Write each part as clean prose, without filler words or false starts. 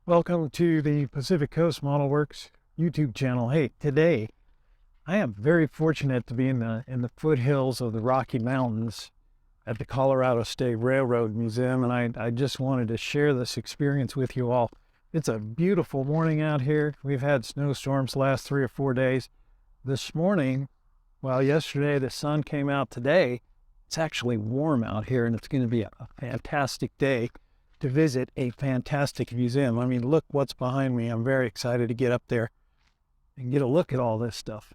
Welcome to the Pacific Coast Model Works YouTube channel. Hey, today I am very fortunate to be in the foothills of the Rocky Mountains at the Colorado State Railroad Museum, and I just wanted to share this experience with you all. It's a beautiful morning out here. We've had snowstorms the last 3 or 4 days. This morning, well, yesterday the sun came out. Today it's actually warm out here, and it's going to be a fantastic day to visit a fantastic museum. I mean, look what's behind me. I'm very excited to get up there and get a look at all this stuff.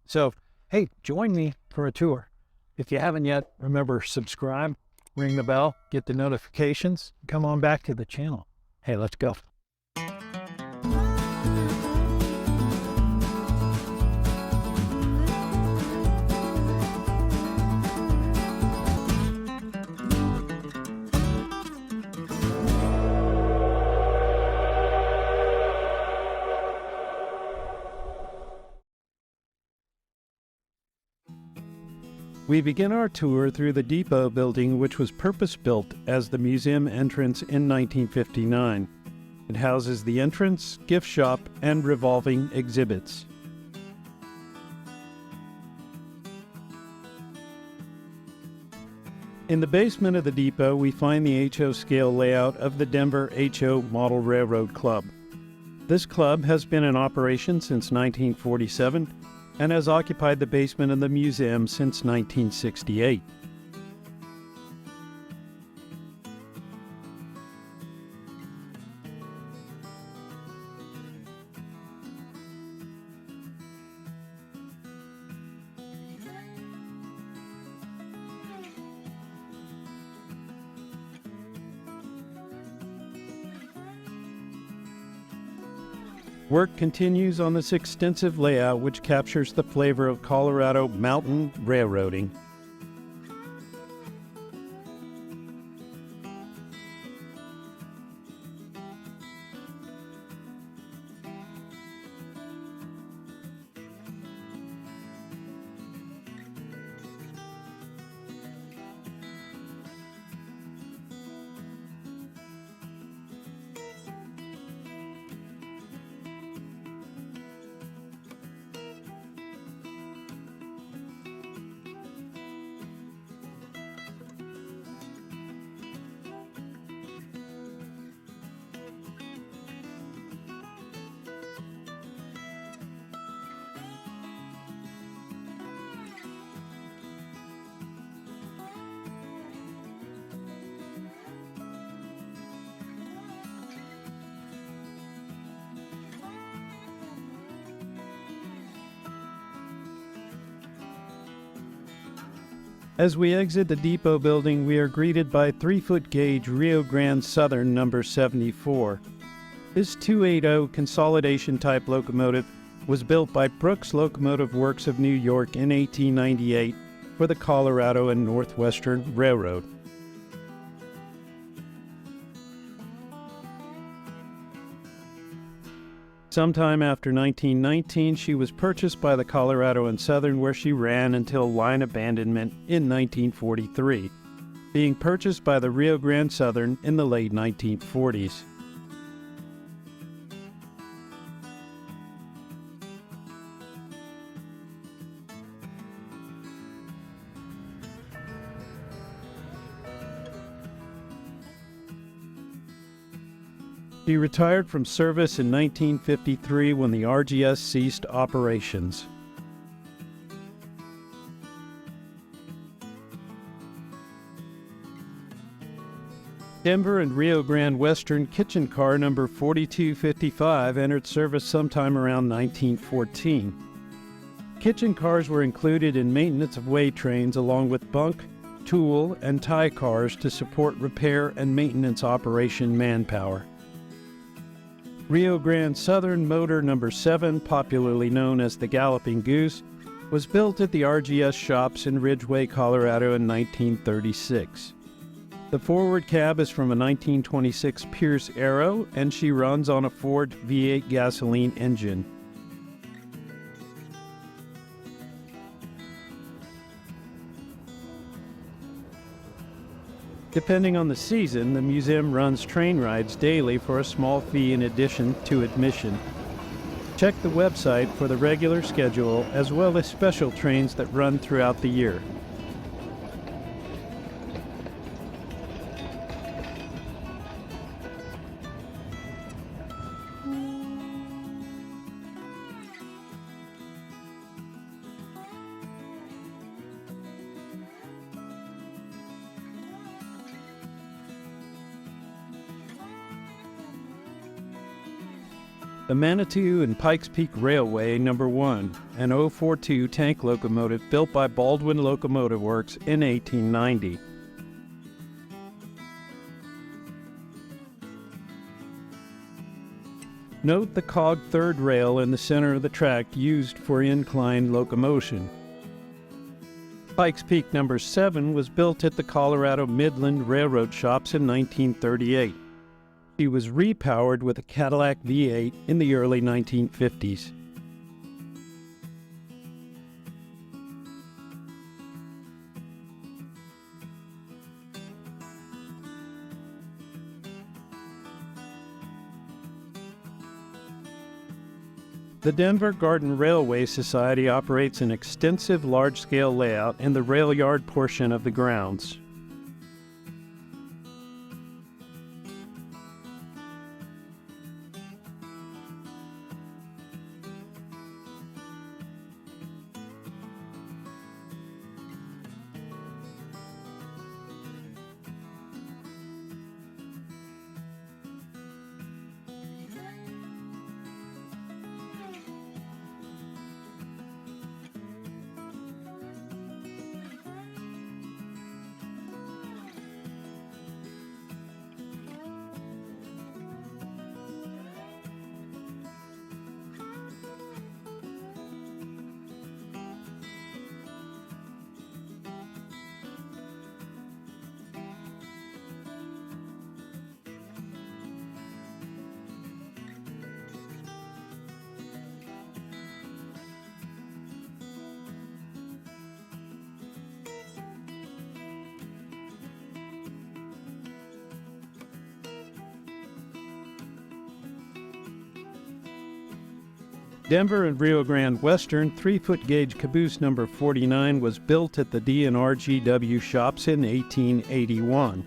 So, hey, join me for a tour. If you haven't yet, remember, subscribe, ring the bell, get the notifications, come on back to the channel. Hey, let's go. We begin our tour through the depot building, which was purpose-built as the museum entrance in 1959. It houses the entrance, gift shop, and revolving exhibits. In the basement of the depot, we find the HO scale layout of the Denver HO Model Railroad Club. This club has been in operation since 1947 and has occupied the basement of the museum since 1968. Work continues on this extensive layout, which captures the flavor of Colorado mountain railroading. As we exit the depot building, we are greeted by 3-foot gauge Rio Grande Southern number 74. This 280 consolidation type locomotive was built by Brooks Locomotive Works of New York in 1898 for the Colorado and Northwestern Railroad. Sometime after 1919, she was purchased by the Colorado and Southern, where she ran until line abandonment in 1943, being purchased by the Rio Grande Southern in the late 1940s. She retired from service in 1953 when the RGS ceased operations. Denver and Rio Grande Western kitchen car number 4255 entered service sometime around 1914. Kitchen cars were included in maintenance of way trains along with bunk, tool, and tie cars to support repair and maintenance operation manpower. Rio Grande Southern motor number 7, popularly known as the Galloping Goose, was built at the RGS shops in Ridgway, Colorado in 1936. The forward cab is from a 1926 Pierce Arrow, and she runs on a Ford V8 gasoline engine. Depending on the season, the museum runs train rides daily for a small fee in addition to admission. Check the website for the regular schedule as well as special trains that run throughout the year. The Manitou and Pikes Peak Railway No. 1, an 042 tank locomotive built by Baldwin Locomotive Works in 1890. Note the cog third rail in the center of the track used for incline locomotion. Pikes Peak No. 7 was built at the Colorado Midland Railroad Shops in 1938. She was repowered with a Cadillac V8 in the early 1950s. The Denver Garden Railway Society operates an extensive large-scale layout in the Railyard portion of the grounds. Denver and Rio Grande Western 3-foot gauge caboose number 49 was built at the D&R GW shops in 1881.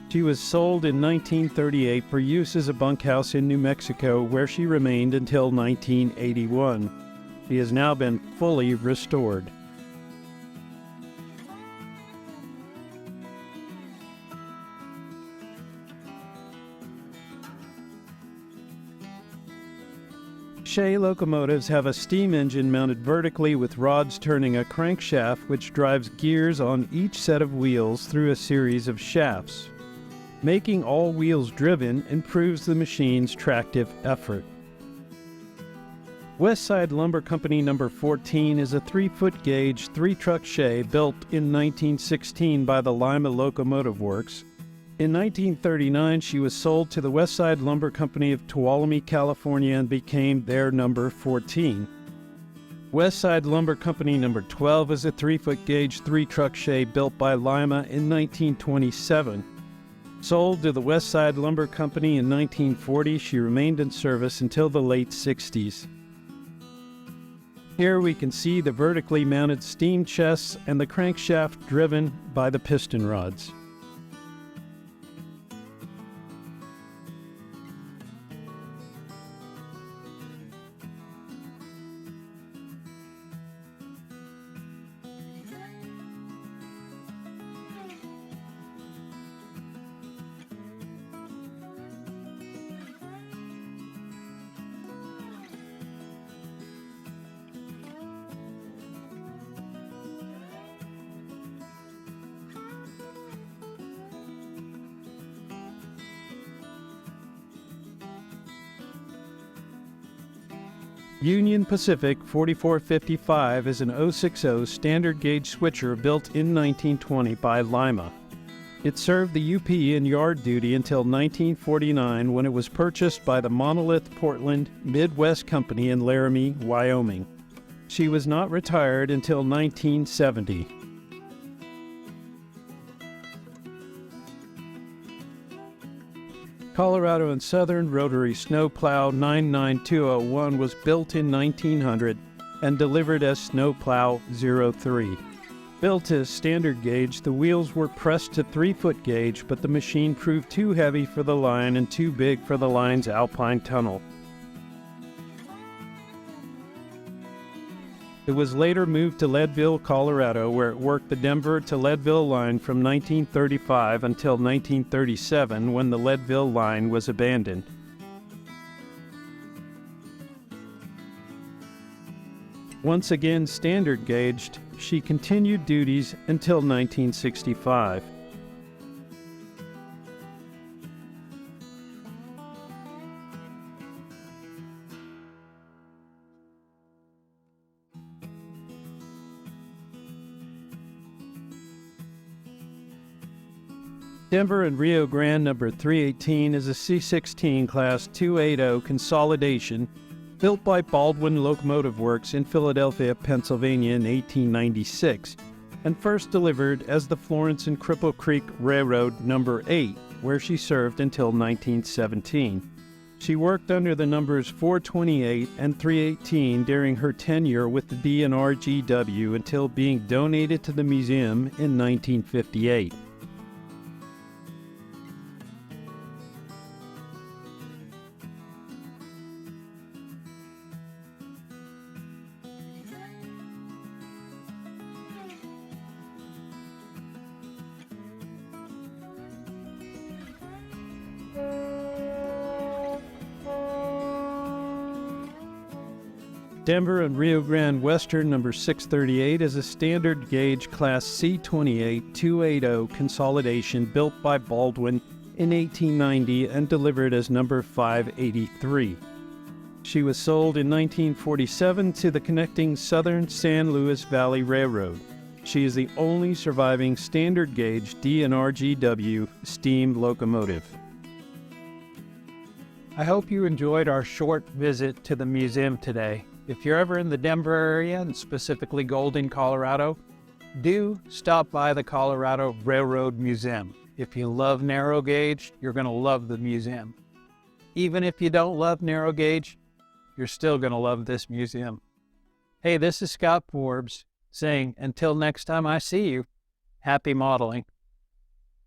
She was sold in 1938 for use as a bunkhouse in New Mexico, where she remained until 1981. She has now been fully restored. Shay locomotives have a steam engine mounted vertically with rods turning a crankshaft which drives gears on each set of wheels through a series of shafts. Making all wheels driven improves the machine's tractive effort. Westside Lumber Company No. 14 is a 3-foot gauge 3-truck shay built in 1916 by the Lima Locomotive Works. In 1939, she was sold to the Westside Lumber Company of Tuolumne, California, and became their No. 14. Westside Lumber Company No. 12 is a 3-foot gauge 3-truck shay built by Lima in 1927. Sold to the Westside Lumber Company in 1940, she remained in service until the late 60s. Here we can see the vertically mounted steam chests and the crankshaft driven by the piston rods. Union Pacific 4455 is an 060 standard gauge switcher built in 1920 by Lima. It served the UP in yard duty until 1949, when it was purchased by the Monolith Portland Midwest Company in Laramie, Wyoming. She was not retired until 1970. Colorado and Southern rotary snowplow 99201 was built in 1900 and delivered as snowplow 03. Built as standard gauge, the wheels were pressed to 3-foot gauge, but the machine proved too heavy for the line and too big for the line's alpine tunnel. It was later moved to Leadville, Colorado, where it worked the Denver to Leadville line from 1935 until 1937, when the Leadville line was abandoned. Once again standard gauged, she continued duties until 1965. Denver and Rio Grande number 318 is a C-16 Class 280 consolidation built by Baldwin Locomotive Works in Philadelphia, Pennsylvania in 1896, and first delivered as the Florence and Cripple Creek Railroad number 8, where she served until 1917. She worked under the numbers 428 and 318 during her tenure with the D&RGW until being donated to the museum in 1958. Denver and Rio Grande Western number 638 is a standard gauge Class C-28 280 consolidation built by Baldwin in 1890 and delivered as number 583. She was sold in 1947 to the connecting Southern San Luis Valley Railroad. She is the only surviving standard gauge D&RGW steam locomotive. I hope you enjoyed our short visit to the museum today. If you're ever in the Denver area, and specifically Golden, Colorado, do stop by the Colorado Railroad Museum. If you love narrow gauge, you're going to love the museum. Even if you don't love narrow gauge, you're still going to love this museum. Hey, this is Scott Forbes saying, until next time I see you, happy modeling.